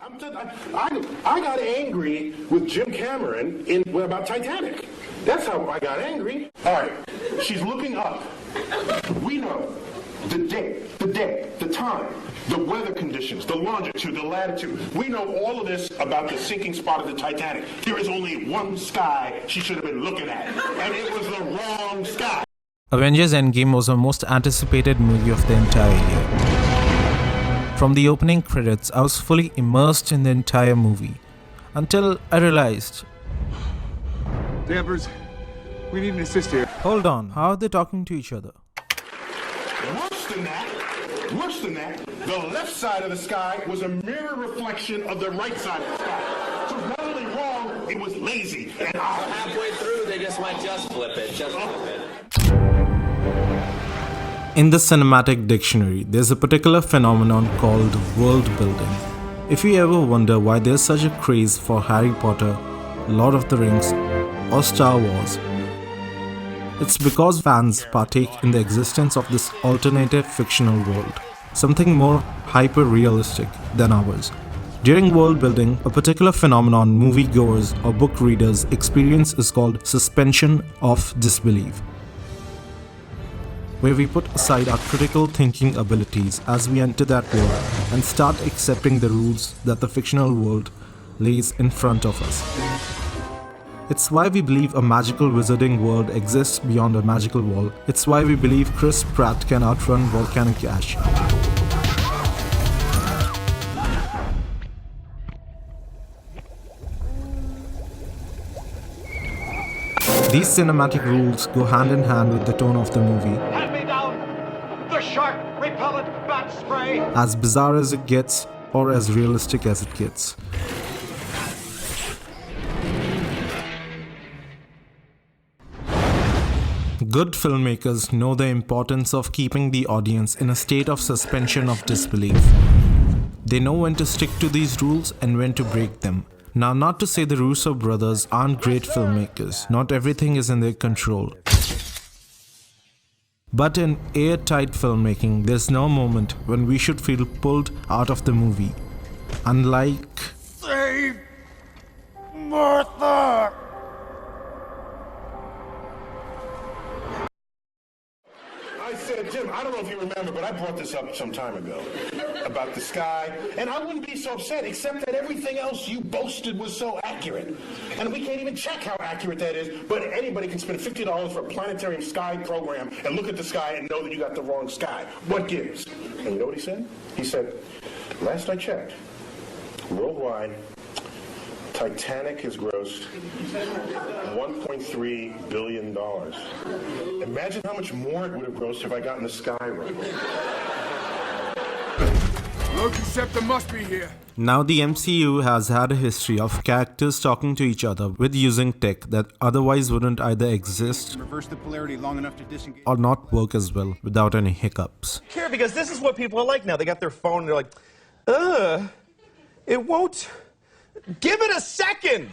I got angry with Jim Cameron about Titanic. That's how I got angry. All right, she's looking up. We know the date, the time, the weather conditions, the longitude, the latitude. We know all of this about the sinking spot of the Titanic. There is only one sky she should have been looking at, and it was the wrong sky. Avengers Endgame was the most anticipated movie of the entire year. From the opening credits, I was fully immersed in the entire movie, until I realized... Danvers, we need an assist here. Hold on, how are they talking to each other? Worse than that, the left side of the sky was a mirror reflection of the right side of the sky. So not only wrong, it was lazy. And halfway through, they just might flip it. In the cinematic dictionary, there's a particular phenomenon called world building. If you ever wonder why there's such a craze for Harry Potter, Lord of the Rings, or Star Wars, it's because fans partake in the existence of this alternative fictional world, something more hyper-realistic than ours. During world building, a particular phenomenon moviegoers or book readers experience is called suspension of disbelief, where we put aside our critical thinking abilities as we enter that world and start accepting the rules that the fictional world lays in front of us. It's why we believe a magical wizarding world exists beyond a magical wall. It's why we believe Chris Pratt can outrun volcanic ash. These cinematic rules go hand in hand with the tone of the movie. Hand me down the shark repellent bat spray. As bizarre as it gets, or as realistic as it gets. Good filmmakers know the importance of keeping the audience in a state of suspension of disbelief. They know when to stick to these rules and when to break them. Now, not to say the Russo brothers aren't great filmmakers, not everything is in their control. But in airtight filmmaking, there's no moment when we should feel pulled out of the movie. Unlike... Save Martha! I said, Jim, I don't know if you remember, but I brought this up some time ago about the sky, and I wouldn't be so upset except that everything else you boasted was so accurate. And we can't even check how accurate that is, but anybody can spend $50 for a planetarium sky program and look at the sky and know that you got the wrong sky. What gives? And you know what he said? He said, last I checked, worldwide, Titanic has grossed $1.3 billion. Imagine how much more it would have grossed if I got in the sky right. Locuceptor must be here. Now the MCU has had a history of characters talking to each other with using tech that otherwise wouldn't either exist Reverse the polarity long enough to disengage. or not work as well without any hiccups. Care, because this is what people are like now. They got their phone and they're like, it won't. Give it a second.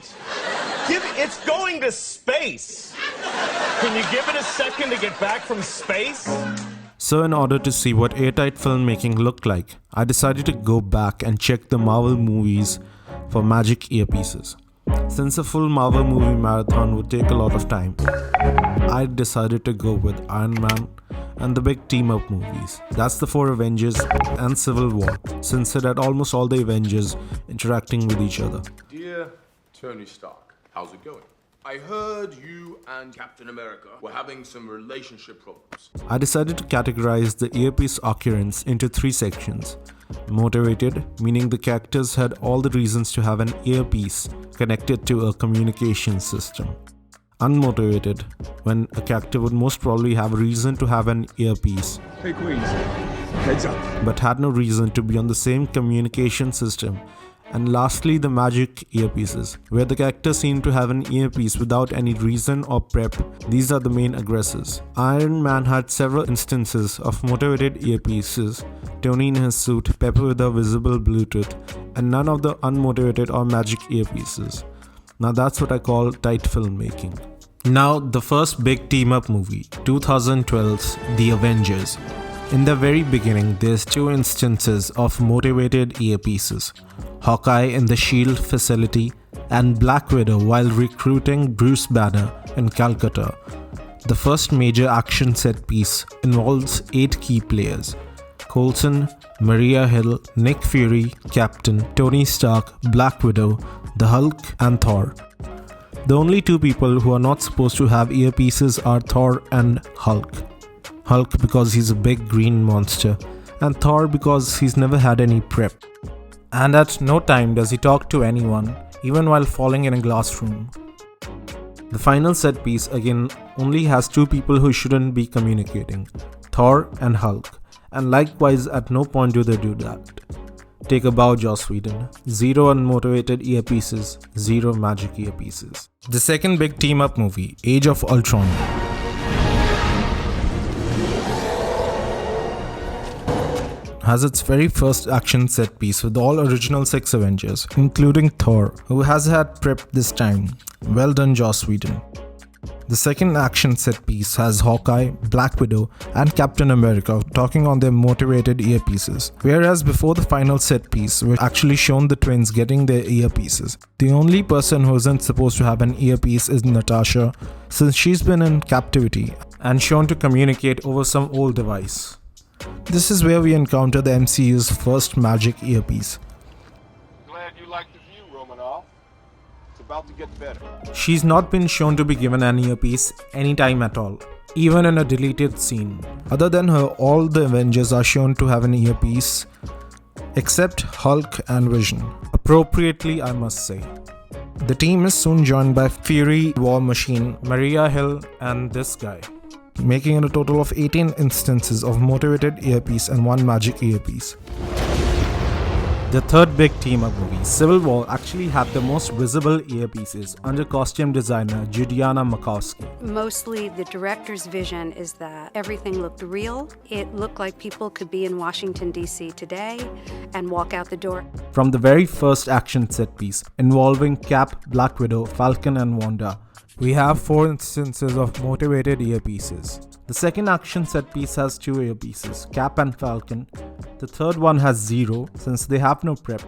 It's going to space. Can you give it a second to get back from space? So in order to see what airtight filmmaking looked like, I decided to go back and check the Marvel movies for magic earpieces. Since a full Marvel movie marathon would take a lot of time, I decided to go with Iron Man and the big team-up movies. That's the 4 Avengers and Civil War, since it had almost all the Avengers interacting with each other. Dear Tony Stark, how's it going? I heard you and Captain America were having some relationship problems. I decided to categorize the earpiece occurrence into 3 sections. Motivated, meaning the characters had all the reasons to have an earpiece connected to a communication system. Unmotivated, when a character would most probably have a reason to have an earpiece, Hey, Queens. Heads up. but had no reason to be on the same communication system. And lastly, the magic earpieces, where the characters seem to have an earpiece without any reason or prep. These are the main aggressors. Iron Man had several instances of motivated earpieces, Tony in his suit, Pepper with a visible Bluetooth, and none of the unmotivated or magic earpieces. Now that's what I call tight filmmaking. Now the first big team-up movie, 2012's The Avengers. In the very beginning, there's two instances of motivated earpieces. Hawkeye in the SHIELD facility and Black Widow while recruiting Bruce Banner in Calcutta. The first major action set piece involves 8 key players: Coulson, Maria Hill, Nick Fury, Captain, Tony Stark, Black Widow, the Hulk and Thor. The only 2 people who are not supposed to have earpieces are Thor and Hulk. Hulk because he's a big green monster, and Thor because he's never had any prep. And at no time does he talk to anyone, even while falling in a glass room. The final set piece again only has 2 people who shouldn't be communicating, Thor and Hulk, and likewise at no point do they do that. Take a bow, Joss Whedon. 0 unmotivated earpieces, 0 magic earpieces. The second big team-up movie, Age of Ultron, has its very first action set piece with all original 6 Avengers, including Thor, who has had prep this time. Well done, Joss Whedon. The second action set piece has Hawkeye, Black Widow and Captain America talking on their motivated earpieces, whereas before the final set piece we're actually shown the twins getting their earpieces. The only person who isn't supposed to have an earpiece is Natasha, since she's been in captivity and shown to communicate over some old device. This is where we encounter the MCU's first magic earpiece. Glad you like the view, Romanoff. It's about to get better. She's not been shown to be given an earpiece anytime at all, even in a deleted scene. Other than her, all the Avengers are shown to have an earpiece, except Hulk and Vision. Appropriately, I must say. The team is soon joined by Fury, War Machine, Maria Hill and this guy, making it a total of 18 instances of motivated earpiece and 1 magic earpiece. The third big team-up movie, Civil War, actually had the most visible earpieces under costume designer Judiana Makowski. Mostly the director's vision is that everything looked real. It looked like people could be in Washington, D.C. today and walk out the door. From the very first action set piece involving Cap, Black Widow, Falcon and Wanda, we have 4 instances of motivated earpieces. The second action set piece has 2 earpieces, Cap and Falcon. The third one has 0 since they have no prep.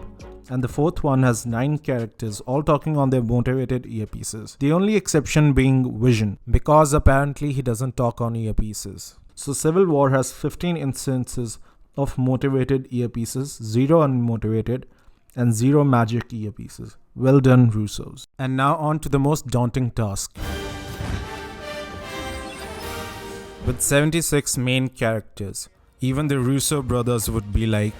And the fourth one has 9 characters all talking on their motivated earpieces. The only exception being Vision, because apparently he doesn't talk on earpieces. So Civil War has 15 instances of motivated earpieces, 0 unmotivated, and 0 magic earpieces. Well done, Russos. And now on to the most daunting task. With 76 main characters, even the Russo brothers would be like,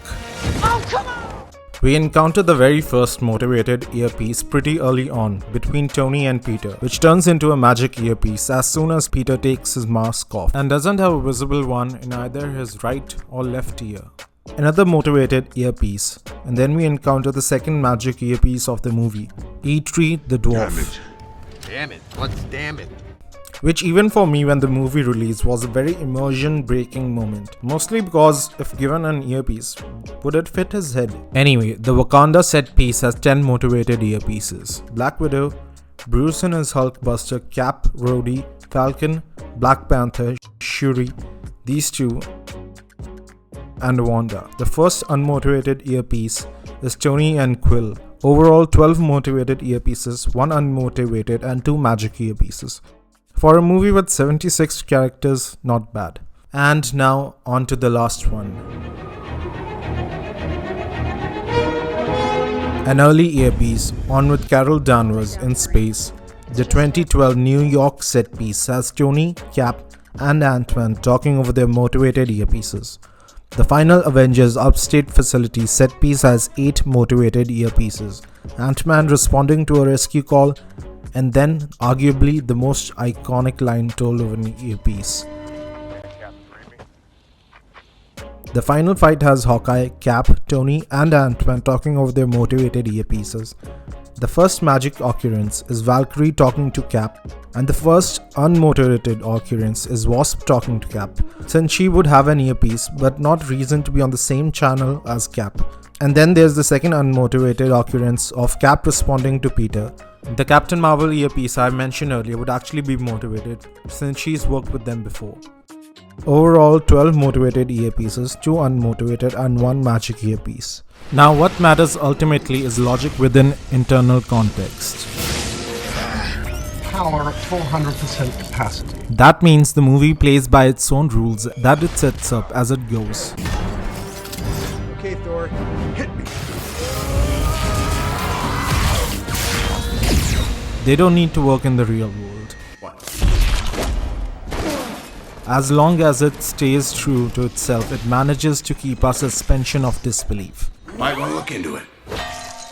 "Oh, come on!" We encounter the very first motivated earpiece pretty early on between Tony and Peter, which turns into a magic earpiece as soon as Peter takes his mask off and doesn't have a visible one in either his right or left ear. Another motivated earpiece, and then we encounter the second magic earpiece of the movie, Eitri the Dwarf. Damn it. What's damn it? Which even for me when the movie released was a very immersion breaking moment. Mostly because if given an earpiece, would it fit his head? Anyway, the Wakanda set piece has 10 motivated earpieces. Black Widow, Bruce and his Hulkbuster, Cap, Rhodey, Falcon, Black Panther, Shuri, these 2, and Wanda. The first unmotivated earpiece is Tony and Quill. Overall 12 motivated earpieces, 1 unmotivated and 2 magic earpieces. For a movie with 76 characters, not bad. And now on to the last one. An early earpiece, on with Carol Danvers in space. The 2012 New York set piece has Tony, Cap and Ant-Man talking over their motivated earpieces. The final Avengers Upstate Facility set piece has 8 motivated earpieces. Ant-Man responding to a rescue call, and then arguably the most iconic line told over an earpiece. The final fight has Hawkeye, Cap, Tony and Ant-Man talking over their motivated earpieces. The first magic occurrence is Valkyrie talking to Cap, and the first unmotivated occurrence is Wasp talking to Cap, since she would have an earpiece but not reason to be on the same channel as Cap. And then there's the second unmotivated occurrence of Cap responding to Peter. The Captain Marvel earpiece I mentioned earlier would actually be motivated since she's worked with them before. Overall, 12 motivated earpieces, 2 unmotivated and 1 magic earpiece. Now what matters ultimately is logic within internal context. Power at 400% capacity. That means the movie plays by its own rules that it sets up as it goes. Okay, Thor, hit me. They don't need to work in the real world. As long as it stays true to itself, it manages to keep a suspension of disbelief. Might want to look into it.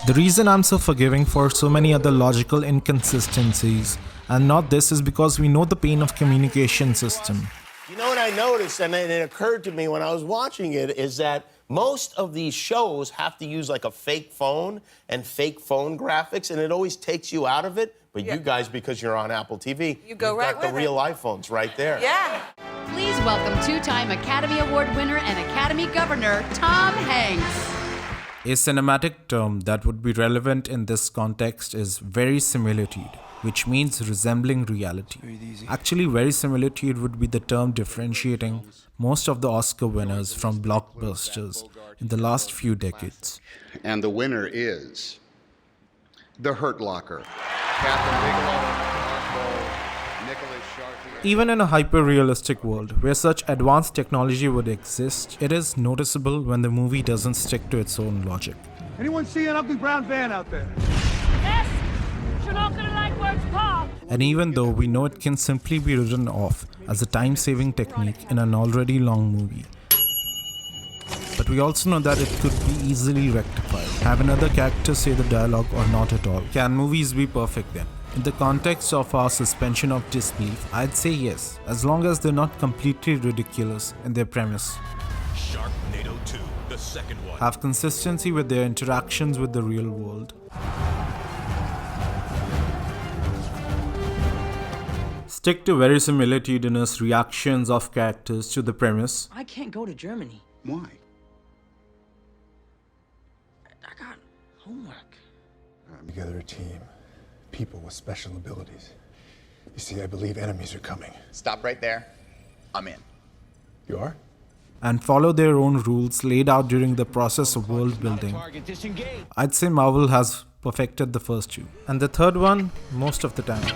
The reason I'm so forgiving for so many other logical inconsistencies and not this is because we know the pain of communication system. You know what I noticed, and it occurred to me when I was watching it, is that most of these shows have to use like a fake phone and fake phone graphics, and it always takes you out of it. But you guys, because you're on Apple TV, you've got the real iPhones right there. Yeah. Please welcome two-time Academy Award winner and Academy Governor, Tom Hanks. A cinematic term that would be relevant in this context is verisimilitude, which means resembling reality. Actually, verisimilitude would be the term differentiating most of the Oscar winners from blockbusters in the last few decades. And the winner is The Hurt Locker. Catherine Bigelow, Nicholas Sharkey. Even in a hyper-realistic world where such advanced technology would exist, it is noticeable when the movie doesn't stick to its own logic. Anyone see an ugly brown van out there? Yes, you're not gonna like where it's parked. And even though we know it can simply be written off as a time-saving technique in an already long movie, but we also know that it could be easily rectified. Have another character say the dialogue or not at all. Can movies be perfect then? In the context of our suspension of disbelief, I'd say yes, as long as they're not completely ridiculous in their premise. Sharknado 2, the second one. Have consistency with their interactions with the real world. Stick to verisimilitudinous reactions of characters to the premise. I can't go to Germany. Why? I got homework. I'm together a team. People with special abilities. You see, I believe enemies are coming. Stop right there. I'm in. You are? And follow their own rules laid out during the process of world building. I'd say Marvel has perfected the first two. And the third one, most of the time.